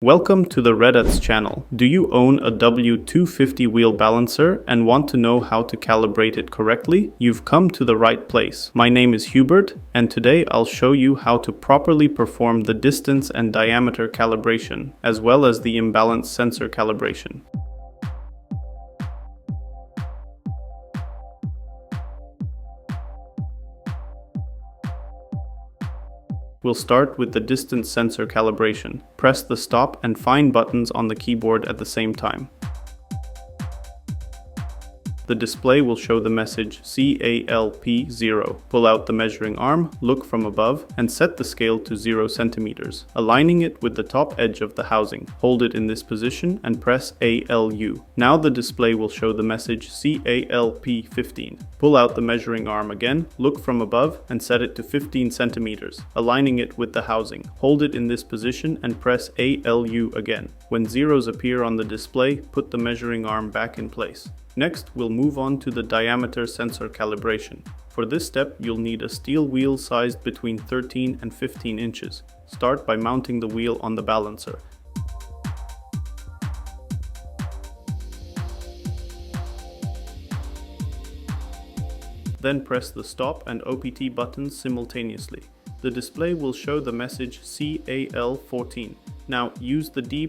Welcome to the REDATS channel. Do you own a W-250 wheel balancer and want to know how to calibrate it correctly? You've come to the right place. My name is Hubert, and today I'll show you how to properly perform the distance and diameter calibration, as well as the imbalance sensor calibration. We'll start with the distance sensor calibration. Press the stop and find buttons on the keyboard at the same time. The display will show the message CALP0. Pull out the measuring arm, look from above, and set the scale to 0 centimeters, aligning it with the top edge of the housing. Hold it in this position and press ALU. Now the display will show the message CALP15. Pull out the measuring arm again, look from above, and set it to 15 centimeters, aligning it with the housing. Hold it in this position and press ALU again. When zeros appear on the display, put the measuring arm back in place. Next, we'll move on to the diameter sensor calibration. For this step, you'll need a steel wheel sized between 13 and 15 inches. Start by mounting the wheel on the balancer. Then press the stop and OPT buttons simultaneously. The display will show the message CAL14. Now use the D+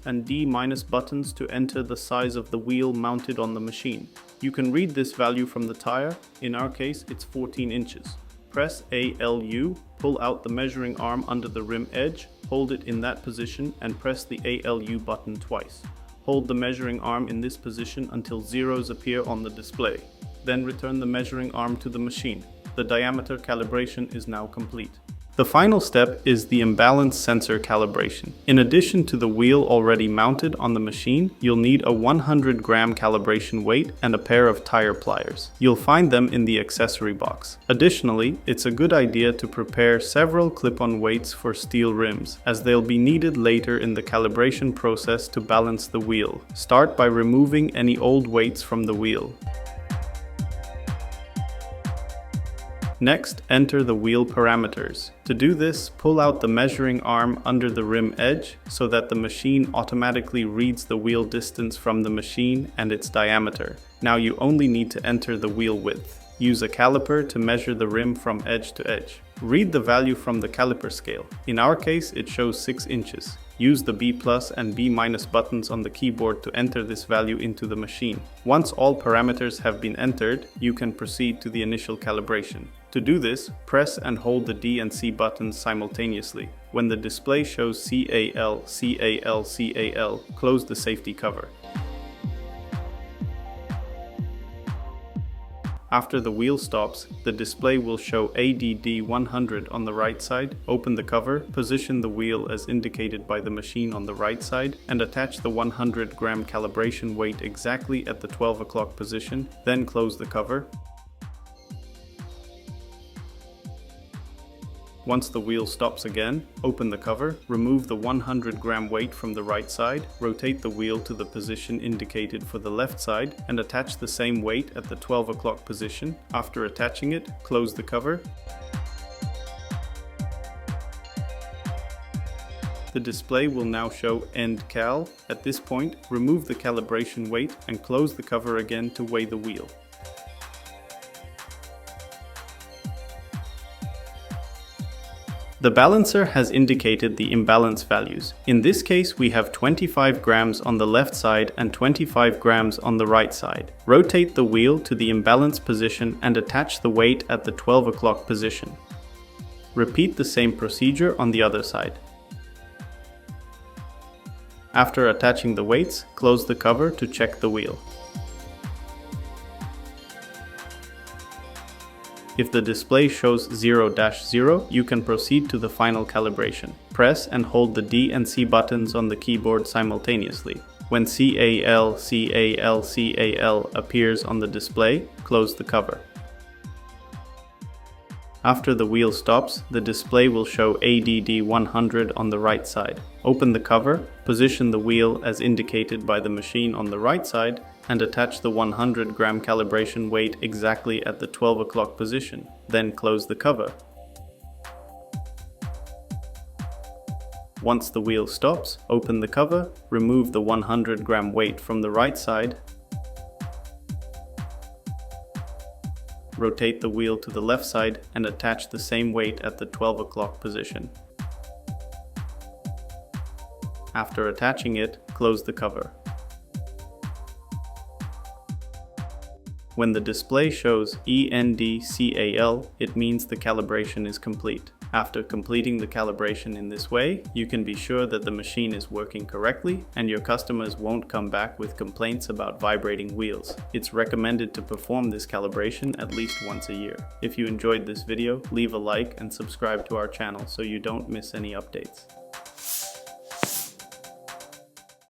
and D- buttons to enter the size of the wheel mounted on the machine. You can read this value from the tire. In our case, it's 14 inches. Press ALU, pull out the measuring arm under the rim edge, hold it in that position and press the ALU button twice. Hold the measuring arm in this position until zeros appear on the display. Then return the measuring arm to the machine. The diameter calibration is now complete. The final step is the imbalance sensor calibration. In addition to the wheel already mounted on the machine, you'll need a 100-gram calibration weight and a pair of tire pliers. You'll find them in the accessory box. Additionally, it's a good idea to prepare several clip-on weights for steel rims, as they'll be needed later in the calibration process to balance the wheel. Start by removing any old weights from the wheel. Next, enter the wheel parameters. To do this, pull out the measuring arm under the rim edge so that the machine automatically reads the wheel distance from the machine and its diameter. Now you only need to enter the wheel width. Use a caliper to measure the rim from edge to edge. Read the value from the caliper scale. In our case, it shows 6 inches. Use the B+ and B- buttons on the keyboard to enter this value into the machine. Once all parameters have been entered, you can proceed to the initial calibration. To do this, press and hold the D and C buttons simultaneously. When the display shows CAL, CAL, CAL, close the safety cover. After the wheel stops, the display will show ADD 100 on the right side. Open the cover, position the wheel as indicated by the machine on the right side, and attach the 100-gram calibration weight exactly at the 12 o'clock position. Then close the cover. Once the wheel stops again, open the cover, remove the 100-gram weight from the right side, rotate the wheel to the position indicated for the left side, and attach the same weight at the 12 o'clock position. After attaching it, close the cover. The display will now show End Cal. At this point, remove the calibration weight and close the cover again to weigh the wheel. The balancer has indicated the imbalance values. In this case, we have 25 grams on the left side and 25 grams on the right side. Rotate the wheel to the imbalance position and attach the weight at the 12 o'clock position. Repeat the same procedure on the other side. After attaching the weights, close the cover to check the wheel. If the display shows 0-0, you can proceed to the final calibration. Press and hold the D and C buttons on the keyboard simultaneously. When CAL, CAL, CAL appears on the display, close the cover. After the wheel stops, the display will show ADD 100 on the right side. Open the cover, position the wheel as indicated by the machine on the right side, and attach the 100-gram calibration weight exactly at the 12 o'clock position. Then close the cover. Once the wheel stops, open the cover, remove the 100-gram weight from the right side, rotate the wheel to the left side and attach the same weight at the 12 o'clock position. After attaching it, close the cover. When the display shows ENDCAL, it means the calibration is complete. After completing the calibration in this way, you can be sure that the machine is working correctly and your customers won't come back with complaints about vibrating wheels. It's recommended to perform this calibration at least once a year. If you enjoyed this video, leave a like and subscribe to our channel so you don't miss any updates.